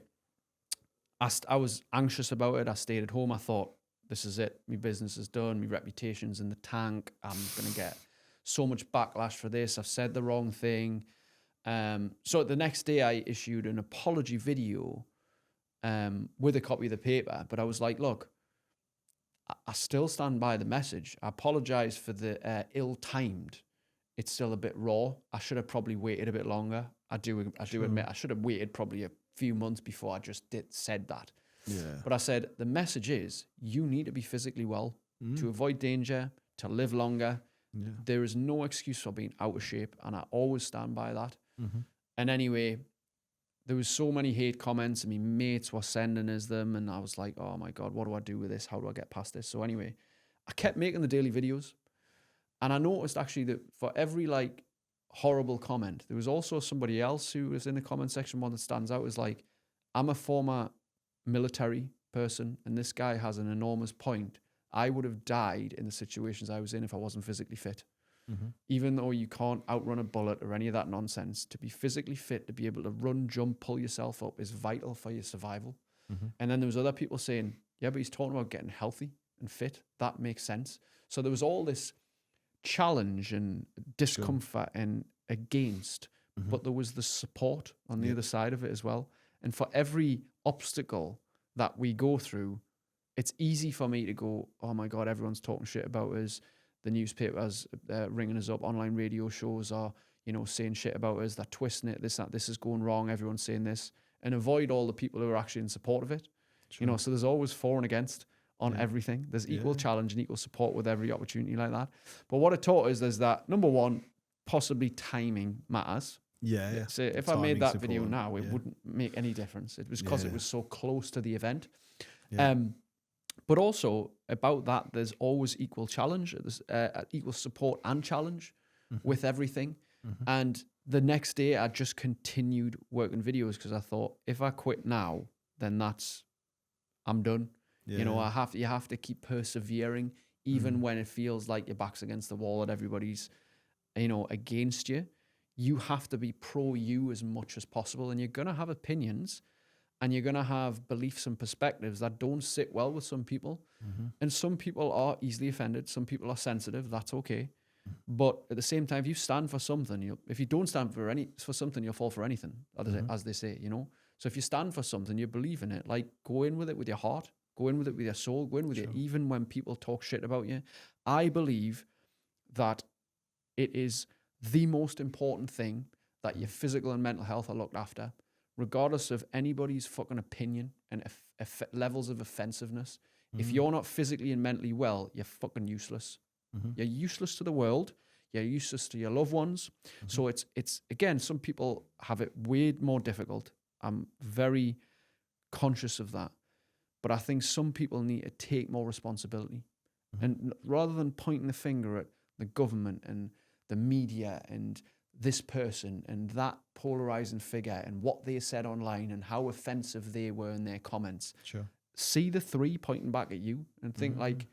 I was anxious about it. I stayed at home. I thought, this is it. My business is done. My reputation's in the tank. I'm going to get so much backlash for this. I've said the wrong thing. So the next day I issued an apology video with a copy of the paper. But I was like, look, I still stand by the message. I apologize for the ill-timed. It's still a bit raw. I should have probably waited a bit longer. I do admit I should have waited probably a few months before I just said that. Yeah. But I said, the message is you need to be physically well to avoid danger, to live longer. Yeah. There is no excuse for being out of shape, and I always stand by that. And anyway, there was so many hate comments, and my mates were sending us them, and I was like, oh my God, what do I do with this? How do I get past this? So anyway, I kept making the daily videos, and I noticed actually that for every like horrible comment, there was also somebody else who was in the comment section. One that stands out is like, I'm a former military person, and this guy has an enormous point. I would have died in the situations I was in if I wasn't physically fit. Even though you can't outrun a bullet or any of that nonsense, to be physically fit, to be able to run, jump, pull yourself up is vital for your survival. And then there was other people saying, yeah, but he's talking about getting healthy and fit. That makes sense. So there was all this challenge and discomfort and against, but there was the support on the other side of it as well. And for every obstacle that we go through, it's easy for me to go, oh my God, everyone's talking shit about us. The newspapers ringing us up, online radio shows are, saying shit about us. They're twisting it, this is going wrong. Everyone's saying this, and avoid all the people who are actually in support of it. True. So there's always for and against on everything. There's equal challenge and equal support with every opportunity like that. But what it taught us is that, number one, possibly timing matters. Yeah. So if I made that video now, it wouldn't make any difference. It was because it was so close to the event. Yeah. But also about that, there's always equal challenge, equal support and challenge with everything. And the next day, I just continued working videos because I thought, if I quit now, then I'm done. Yeah. You have to keep persevering, even when it feels like your back's against the wall and everybody's, against you. You have to be pro you as much as possible, and you're gonna have opinions. And you're going to have beliefs and perspectives that don't sit well with some people. And some people are easily offended. Some people are sensitive. That's okay. But at the same time, if you stand for something, if you don't stand for something, you'll fall for anything, as they say, So if you stand for something, you believe in it, like go in with it with your heart, go in with it with your soul, go in with it even when people talk shit about you. I believe that it is the most important thing that your physical and mental health are looked after, regardless of anybody's fucking opinion and levels of offensiveness. If you're not physically and mentally well, you're fucking useless. You're useless to the world. You're useless to your loved ones. So it's again, some people have it way more difficult. I'm very conscious of that. But I think some people need to take more responsibility. And rather than pointing the finger at the government and the media and this person and that polarizing figure and what they said online and how offensive they were in their comments. See the three pointing back at you and think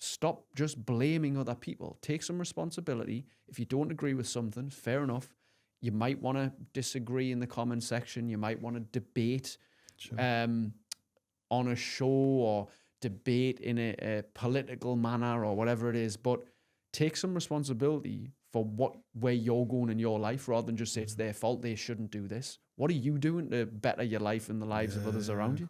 stop just blaming other people. Take some responsibility. If you don't agree with something, fair enough. You might want to disagree in the comment section. You might want to debate on a show or debate in a political manner or whatever it is. But take some responsibility for where you're going in your life, rather than just say it's their fault, they shouldn't do this. What are you doing to better your life and the lives of others around you?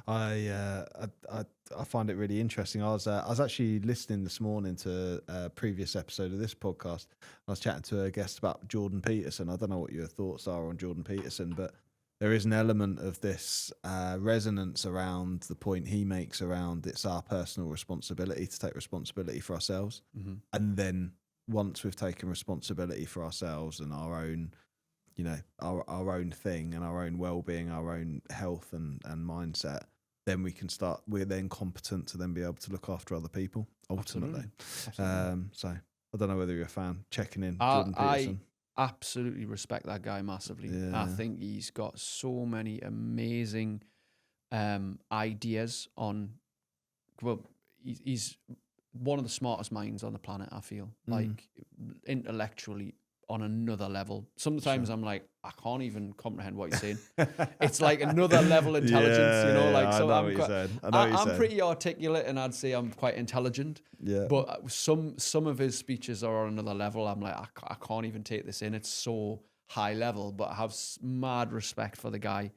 I find it really interesting. I was actually listening this morning to a previous episode of this podcast. I was chatting to a guest about Jordan Peterson. I don't know what your thoughts are on Jordan Peterson, but there is an element of this resonance around the point he makes around it's our personal responsibility to take responsibility for ourselves. And then once we've taken responsibility for ourselves and our own, our own thing and our own well-being, our own health and mindset, then we're then competent to then be able to look after other people ultimately. Absolutely. So I don't know whether you're a fan. Checking in, Jordan Peterson. I absolutely respect that guy massively. Yeah. I think he's got so many amazing ideas on. Well, he's one of the smartest minds on the planet. I feel like intellectually on another level. Sometimes I'm like, I can't even comprehend what you're saying. It's like another level intelligence, you know. Like, so I'm pretty articulate, and I'd say I'm quite intelligent. Yeah. But some of his speeches are on another level. I'm like, I can't even take this in. It's so high level. But I have mad respect for the guy,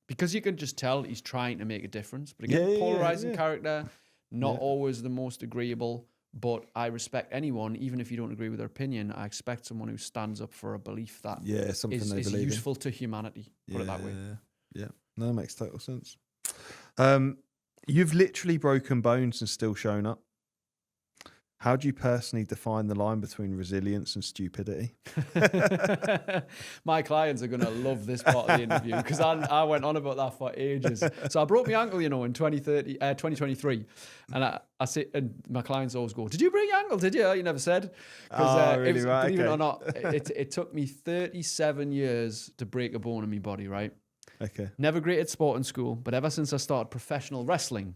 because you can just tell he's trying to make a difference. But again, polarizing character, not always the most agreeable. But I respect anyone, even if you don't agree with their opinion. I expect someone who stands up for a belief that is useful to humanity. Put it that way. Yeah, no, that makes total sense. You've literally broken bones and still shown up. How do you personally define the line between resilience and stupidity? My clients are going to love this part of the interview, because I went on about that for ages. So I broke my ankle, in 2023. And I say, and my clients always go, "Did you break your ankle? Did you? You never said." Because believe it or not, it took me 37 years to break a bone in my body, right? Okay. Never great at sport in school, but ever since I started professional wrestling,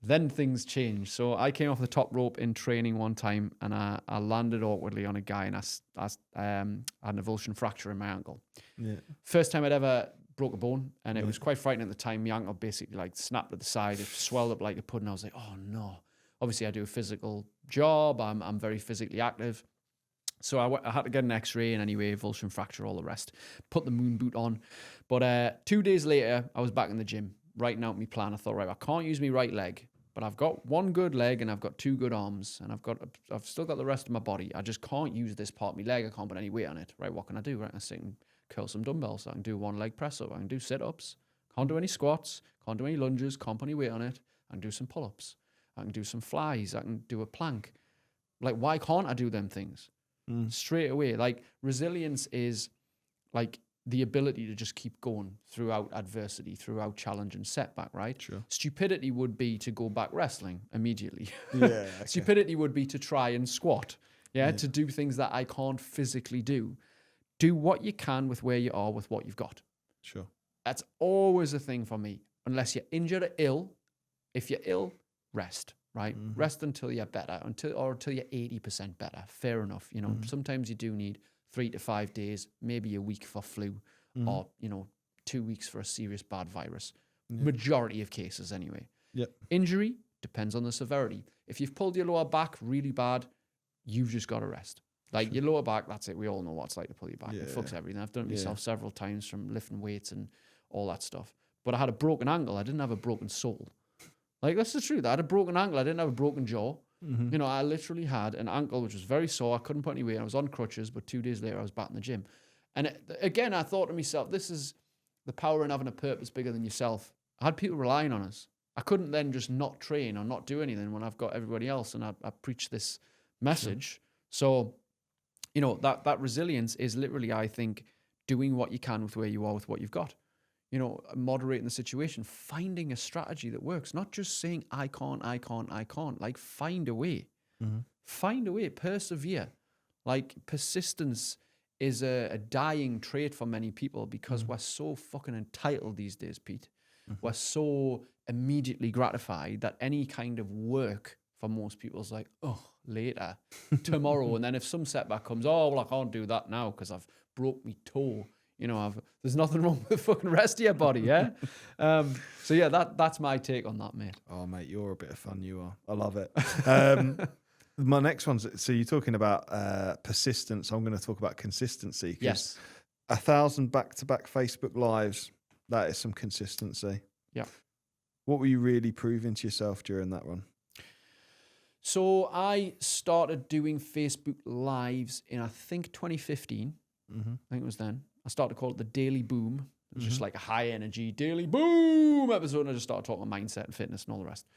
then things changed. So I came off the top rope in training one time, and I landed awkwardly on a guy, and I had an avulsion fracture in my ankle. Yeah. First time I'd ever broke a bone, and it was quite frightening at the time. My ankle basically like snapped at the side. It swelled up like a pudding. I was like, oh no. Obviously I do a physical job. I'm very physically active. So I had to get an x-ray, and anyway, avulsion fracture, all the rest. Put the moon boot on. But 2 days later, I was back in the gym, writing out my plan. I thought, right, I can't use my right leg, but I've got one good leg and I've got two good arms, and I've still got the rest of my body. I just can't use this part of my leg. I can't put any weight on it. Right, what can I do? Right, I sit and curl some dumbbells. I can do one leg press up. I can do sit-ups. Can't do any squats. Can't do any lunges. Can't put any weight on it. I can do some pull-ups. I can do some flies. I can do a plank. Like, why can't I do them things? Straight away. Like, resilience is like the ability to just keep going throughout adversity, throughout challenge and setback, right? Sure. Stupidity would be to go back wrestling immediately. Yeah. Okay. Stupidity would be to try and squat, to do things that I can't physically do. Do what you can with where you are, with what you've got. Sure. That's always a thing for me. Unless you're injured or ill. If you're ill, rest, right? Mm-hmm. Rest until you're better, until you're 80% better. Fair enough. Sometimes you do need 3 to 5 days, maybe a week for flu, or 2 weeks for a serious bad virus. Majority of cases anyway. Yep. Injury depends on the severity. If you've pulled your lower back really bad, you've just got to rest. Like your lower back, that's it. We all know what it's like to pull your back. It fucks everything. I've done it myself several times, from lifting weights and all that stuff. But I had a broken ankle. I didn't have a broken soul. Like, that's the truth. I had a broken ankle. I didn't have a broken jaw. Mm-hmm. I literally had an ankle which was very sore. I couldn't put any weight. I was on crutches, but 2 days later I was back in the gym. And again, I thought to myself, this is the power in having a purpose bigger than yourself. I had people relying on us. I couldn't then just not train or not do anything when I've got everybody else, and I preach this message. Sure. So, that resilience is literally, I think, doing what you can with where you are, with what you've got. Moderating the situation, finding a strategy that works, not just saying, I can't. Like, find a way. Mm-hmm. Find a way, persevere. Like, persistence is a dying trait for many people, because we're so fucking entitled these days, Pete. Mm-hmm. We're so immediately gratified that any kind of work for most people is like, oh, later, tomorrow. And then if some setback comes, oh, well, I can't do that now because I've broke my toe. There's nothing wrong with the fucking rest of your body, yeah? So that's my take on that, mate. Oh, mate, you're a bit of fun, you are. I love it. My next one's, so you're talking about persistence. I'm going to talk about consistency. Yes. 1,000 back-to-back Facebook Lives, that is some consistency. Yeah. What were you really proving to yourself during that run? So I started doing Facebook Lives in, I think, 2015. Mm-hmm. I think it was then. I started to call it the Daily Boom. It was just like a high energy Daily Boom episode, and I just started talking about mindset and fitness and all the rest.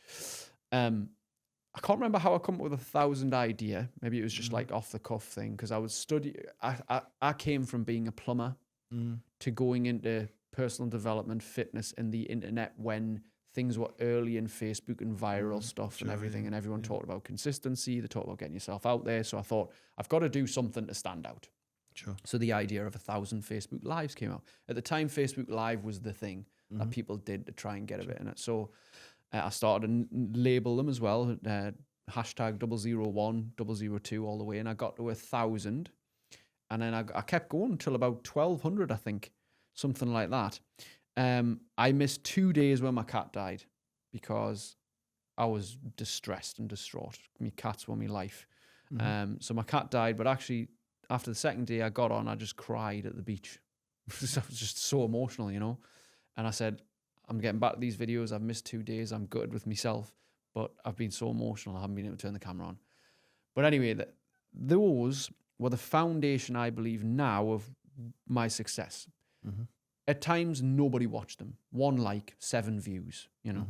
I can't remember how I come up with 1,000 idea. Maybe it was just like off the cuff thing, because I was I came from being a plumber to going into personal development, fitness, and the internet when things were early in Facebook and viral stuff and everything, and everyone talked about consistency. They talked about getting yourself out there. So I thought, I've got to do something to stand out. Sure. So the idea of 1,000 Facebook Lives came out. At the time, Facebook Live was the thing that people did to try and get a bit in it. So I started to label them as well, hashtag 001, 002 all the way, and I got to 1,000. And then I kept going until about 1,200, I think, something like that. I missed 2 days when my cat died because I was distressed and distraught. My cats were my life. So my cat died, but actually after the second day I got on, I just cried at the beach. I was just so emotional, you know. And I said, I'm getting back to these videos. I've missed 2 days. I'm gutted with myself, but I've been so emotional. I haven't been able to turn the camera on. But anyway, those were the foundation, I believe, now of my success. At times, nobody watched them. 1 like, 7 views, you know.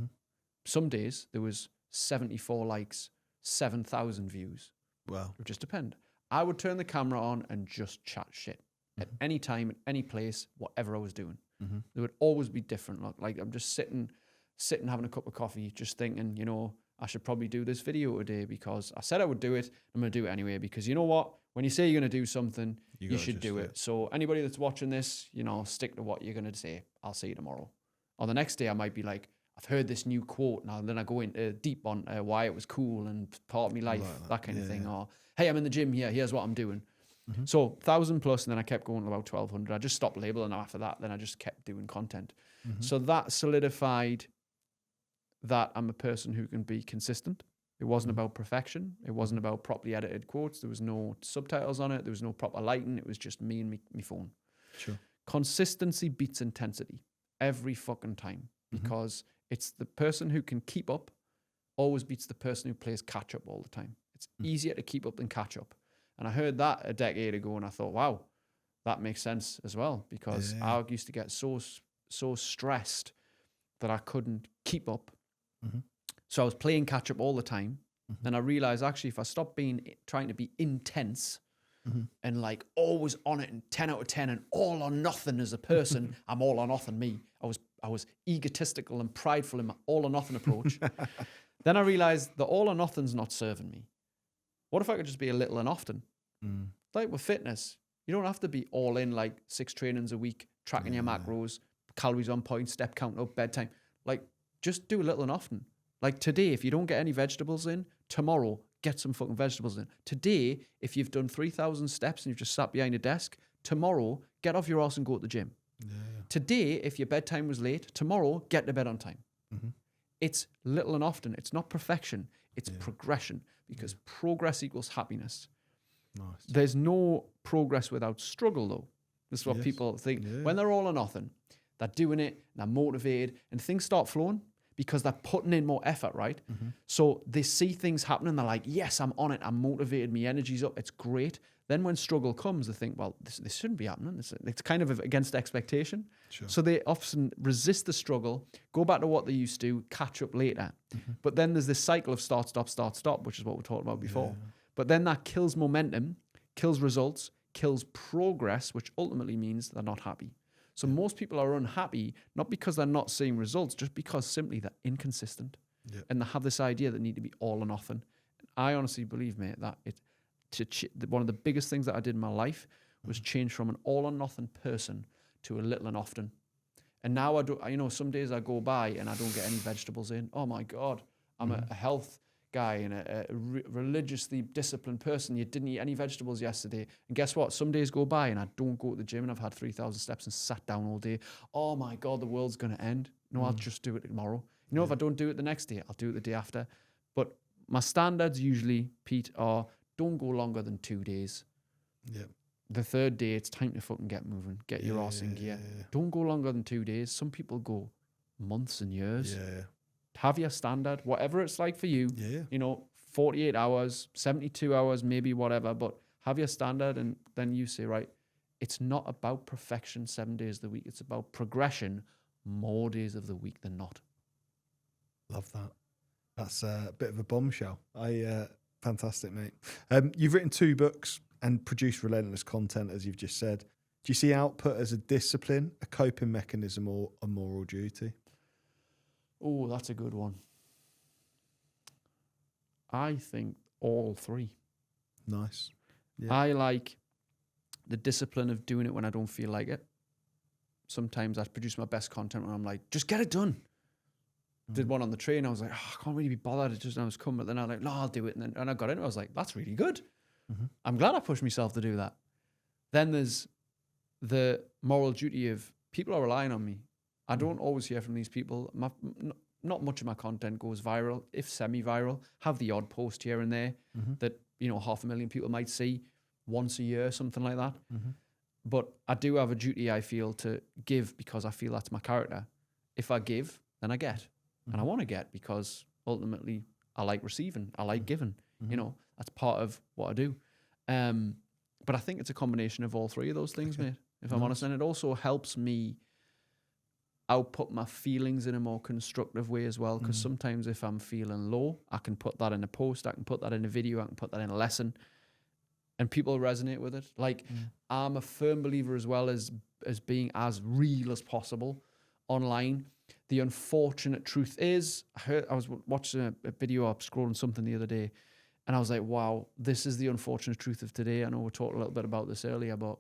Some days, there was 74 likes, 7,000 views. Wow. It would just depend. I would turn the camera on and just chat shit. At any time, at any place, whatever I was doing. There would always be different. Like I'm just sitting having a cup of coffee, just thinking, you know, I should probably do this video today because I said I would do it. I'm going to do it anyway because you know what? When you say you're going to do something, you should do it. So anybody that's watching this, you know, stick to what you're going to say. I'll see you tomorrow. Or the next day I might be like, I've heard this new quote now. Then I go into deep on why it was cool and part of my life, that kind of thing. Or, hey, I'm in the gym here. Here's what I'm doing. So 1,000 plus, and then I kept going to about 1,200. I just stopped labeling after that. Then I just kept doing content. So that solidified that I'm a person who can be consistent. It wasn't about perfection. It wasn't about properly edited quotes. There was no subtitles on it. There was no proper lighting. It was just me and me phone. Sure. Consistency beats intensity every fucking time because it's the person who can keep up always beats the person who plays catch up all the time. It's easier to keep up than catch up. And I heard that a decade ago and I thought, wow, that makes sense as well because I used to get so stressed that I couldn't keep up. So I was playing catch up all the time. And I realized actually if I stopped trying to be intense and like always on it and 10 out of 10 and all or nothing as a person, I'm all or nothing me. I was egotistical and prideful in my all or nothing approach. Then I realized the all or nothing's not serving me. What if I could just be a little and often? Like with fitness, you don't have to be all in like 6 trainings a week, tracking your macros, calories on point, step count up, bedtime. Like just do a little and often. Like today, if you don't get any vegetables in, tomorrow, get some fucking vegetables in. Today, if you've done 3,000 steps and you've just sat behind a desk, tomorrow, get off your ass and go to the gym. Today, if your bedtime was late, tomorrow, get to bed on time. It's little and often. It's not perfection. It's progression because progress equals happiness. Nice. There's no progress without struggle, though. This is what people think. When they're all or nothing, they're doing it, they're motivated, and things start flowing because they're putting in more effort, right? So they see things happening, they're like, yes, I'm on it, I'm motivated, my energy's up, it's great. Then when struggle comes, they think, well, this shouldn't be happening. It's kind of against expectation. Sure. So they often resist the struggle, go back to what they used to, catch up later. But then there's this cycle of start, stop, which is what we talked about before. But then that kills momentum, kills results, kills progress, which ultimately means they're not happy. So most people are unhappy, not because they're not seeing results, just because simply they're inconsistent. And they have this idea that need to be all or nothing. I honestly believe, mate, that one of the biggest things that I did in my life was change from an all or nothing person to a little and often. And now I do, you know, some days I go by and I don't get any vegetables in. Oh my God, I'm a health guy and a religiously disciplined person. You didn't eat any vegetables yesterday. And guess what? Some days go by and I don't go to the gym and I've had 3,000 steps and sat down all day. Oh my God, the world's going to end. No, I'll just do it tomorrow. You know, if I don't do it the next day, I'll do it the day after. But my standards usually, Pete, are don't go longer than 2 days. The third day, it's time to fucking get moving. Get your ass in gear. Don't go longer than 2 days. Some people go months and years. Have your standard, whatever it's like for you. You know, 48 hours, 72 hours, maybe whatever, but have your standard and then you say, right, it's not about perfection 7 days of the week. It's about progression more days of the week than not. Love that. That's a bit of a bombshell. Fantastic, mate. You've written 2 books and produced relentless content, as you've just said. Do you see output as a discipline, a coping mechanism, or a moral duty? Oh, that's a good one. I think all three. Nice. Yeah. I like the discipline of doing it when I don't feel like it. Sometimes I produce my best content when I'm like, just get it done. Did one on the train. I was like, I can't really be bothered. It just, I was coming, but then I was like, no, I'll do it. And I got in. I was like, that's really good. I'm glad I pushed myself to do that. Then there's the moral duty of people are relying on me. I don't always hear from these people. Not much of my content goes viral, if semi-viral. Have the odd post here and there that 500,000 people might see once a year, something like that. But I do have a duty, I feel, to give because I feel that's my character. If I give, then I get. And I want to get because ultimately I like receiving. I like giving. That's part of what I do. But I think it's a combination of all three of those things, mate, if I'm honest. And it also helps me output my feelings in a more constructive way as well. Because sometimes if I'm feeling low, I can put that in a post, I can put that in a video, I can put that in a lesson, and people resonate with it. Like, I'm a firm believer as well as being as real as possible online. The unfortunate truth is, I was watching a video, up scrolling something the other day, and I was like, wow, this is the unfortunate truth of today. I know we talked a little bit about this earlier, but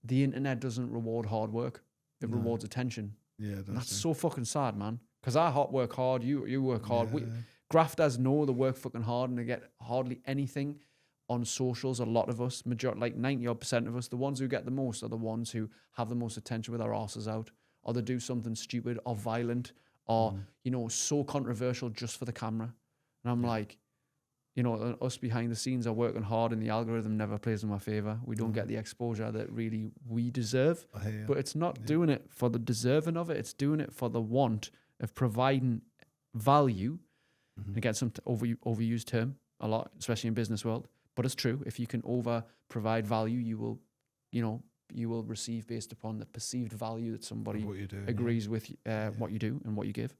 the internet doesn't reward hard work. It rewards attention. Yeah, and that's so fucking sad, man. Because I work hard, you work hard. Grafters know they work fucking hard and they get hardly anything on socials. A lot of us, like 90% of us, the ones who get the most are the ones who have the most attention with their asses out, or they do something stupid or violent or, so controversial just for the camera. And I'm like, us behind the scenes are working hard and the algorithm never plays in my favor. We don't get the exposure that really we deserve. But it's not doing it for the deserving of it. It's doing it for the want of providing value. Again, some overused term a lot, especially in business world. But it's true. If you can provide value, you will receive based upon the perceived value that somebody agrees with what you do and what you give.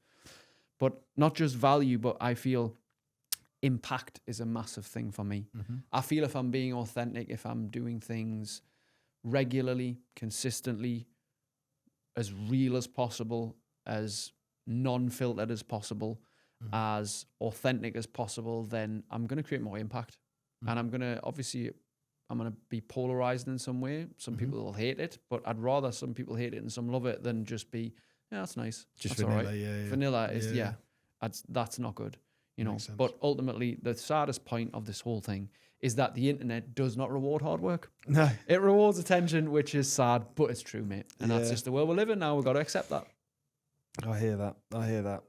But not just value, but I feel impact is a massive thing for me. I feel if I'm being authentic, if I'm doing things regularly, consistently, as real as possible, as non-filtered as possible, as authentic as possible, then I'm going to create more impact. And I'm going to be polarized in some way. Some people will hate it, but I'd rather some people hate it and some love it than just be, that's nice. Just that's vanilla, all right. yeah. Vanilla is, that's not good. But ultimately, the saddest point of this whole thing is that the internet does not reward hard work. No. It rewards attention, which is sad, but it's true, mate. And that's just the world we live in now. We've got to accept that. I hear that.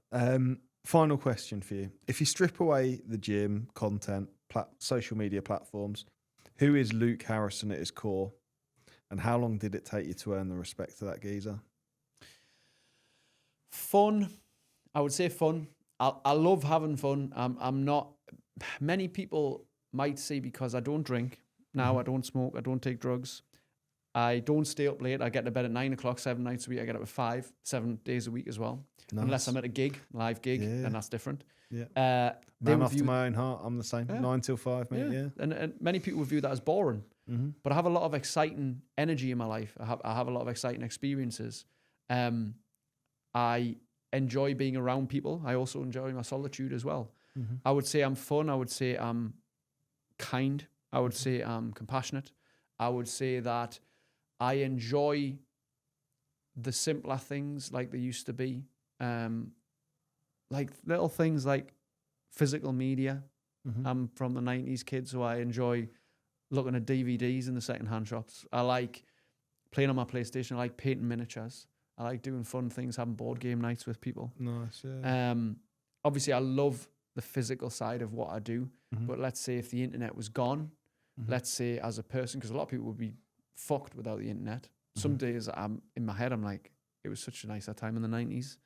Final question for you. If you strip away the gym, content, social media platforms, who is Luke Harrison at his core? And how long did it take you to earn the respect of that geezer? Fun. I would say fun. I love having fun. I'm not, many people might say because I don't drink now, I don't smoke, I don't take drugs, I don't stay up late. I get to bed at 9 o'clock, 7 nights a week. I get up at 5, 7 days a week as well. Nice. Unless I'm at a live gig, then that's different. Yeah. Man after my own heart, I'm the same. 9 till 5, mate. Yeah. And many people would view that as boring. But I have a lot of exciting energy in my life. I have a lot of exciting experiences. I enjoy being around people. I also enjoy my solitude as well. I would say I'm fun. I would say I'm kind. I would say I'm compassionate. I would say that I enjoy the simpler things like they used to be. Like little things like physical media. I'm from the 90s kid, so I enjoy looking at DVDs in the secondhand shops. I like playing on my PlayStation. I like painting miniatures. I like doing fun things, having board game nights with people. Nice, yeah. Obviously, I love the physical side of what I do. But let's say if the internet was gone, let's say as a person, because a lot of people would be fucked without the internet. Some days in my head, I'm like, it was such a nicer time in the 90s,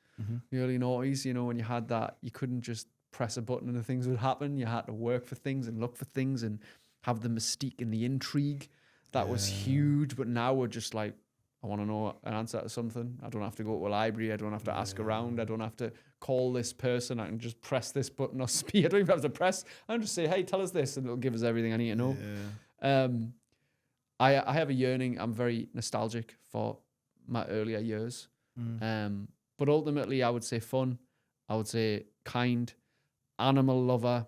the early 90s, when you had that, you couldn't just press a button and the things would happen. You had to work for things and look for things and have the mystique and the intrigue. That was huge. But now we're just like, I want to know an answer to something. I don't have to go to a library. I don't have to ask around. I don't have to call this person. I can just press this button or speak. I don't even have to press. I can just say, hey, tell us this, and it'll give us everything I need to know. I have a yearning. I'm very nostalgic for my earlier years. But ultimately, I would say fun. I would say kind, animal lover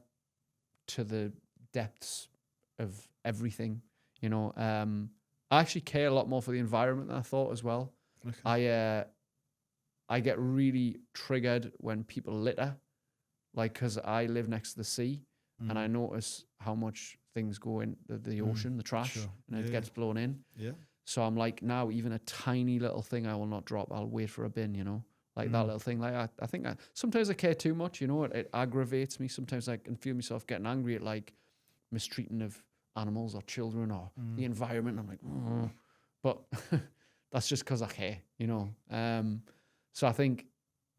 to the depths of everything. You know, I actually care a lot more for the environment than I thought as well. Okay. I get really triggered when people litter, like, because I live next to the sea and I notice how much things go in the ocean, the trash, and it gets blown in. Yeah. So I'm like, now even a tiny little thing I will not drop. I'll wait for a bin, you know, like that little thing. Like I think sometimes I care too much, you know, it aggravates me. Sometimes I can feel myself getting angry at like mistreating of animals or children or the environment. I'm like, oh. But that's just because I care, you know. So I think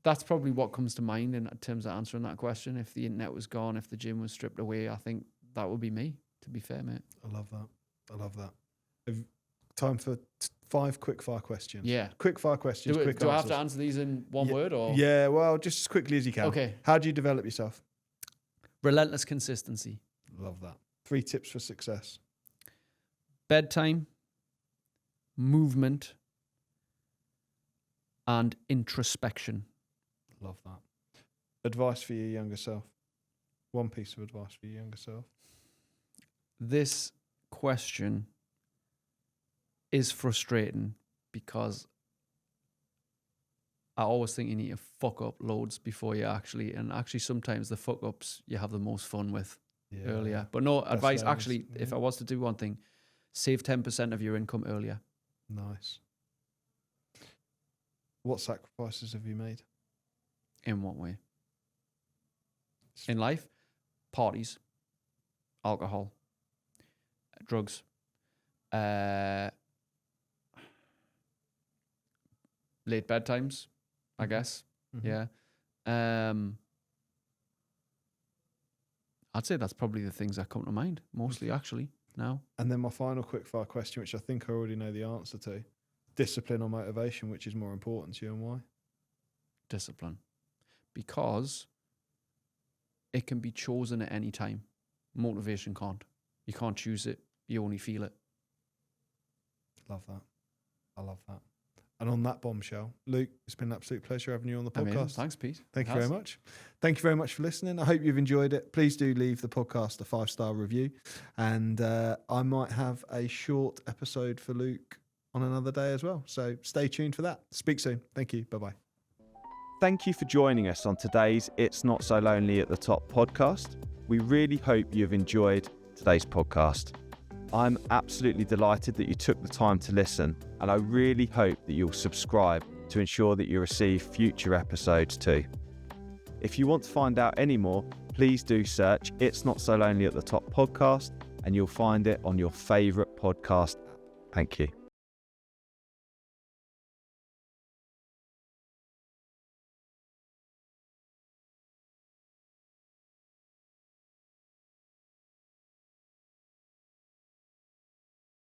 that's probably what comes to mind in terms of answering that question. If the internet was gone, if the gym was stripped away, I think that would be me, to be fair, mate. I love that. Time for 5 quick-fire questions. Yeah. Quick-fire questions, quick answers. Do I have to answer these in one word? Or? Yeah, well, just as quickly as you can. Okay. How do you develop yourself? Relentless consistency. Love that. 3 tips for success. Bedtime, movement, and introspection. Love that. Advice for your younger self. 1 piece of advice for your younger self. This question is frustrating because I always think you need to fuck up loads before you actually sometimes the fuck ups you have the most fun with earlier. But no, advice actually, if I was to do one thing, save 10% of your income earlier. Nice. What sacrifices have you made? In what way? In life? Parties, alcohol, drugs, late bedtimes, I guess. Yeah. I'd say that's probably the things that come to mind mostly, actually, now. And then my final quickfire question, which I think I already know the answer to. Discipline or motivation, which is more important to you, and why? Discipline. Because it can be chosen at any time. Motivation can't. You can't choose it. You only feel it. Love that. I love that. And on that bombshell, Luke, it's been an absolute pleasure having you on the podcast. Amazing. Thanks, Pete. Thank you very much. Thank you very much for listening. I hope you've enjoyed it. Please do leave the podcast a 5-star review. And I might have a short episode for Luke on another day as well. So stay tuned for that. Speak soon. Thank you. Bye-bye. Thank you for joining us on today's It's Not So Lonely at the Top podcast. We really hope you've enjoyed today's podcast. I'm absolutely delighted that you took the time to listen, and I really hope that you'll subscribe to ensure that you receive future episodes too. If you want to find out any more, please do search It's Not So Lonely at the Top podcast, and you'll find it on your favourite podcast app. Thank you.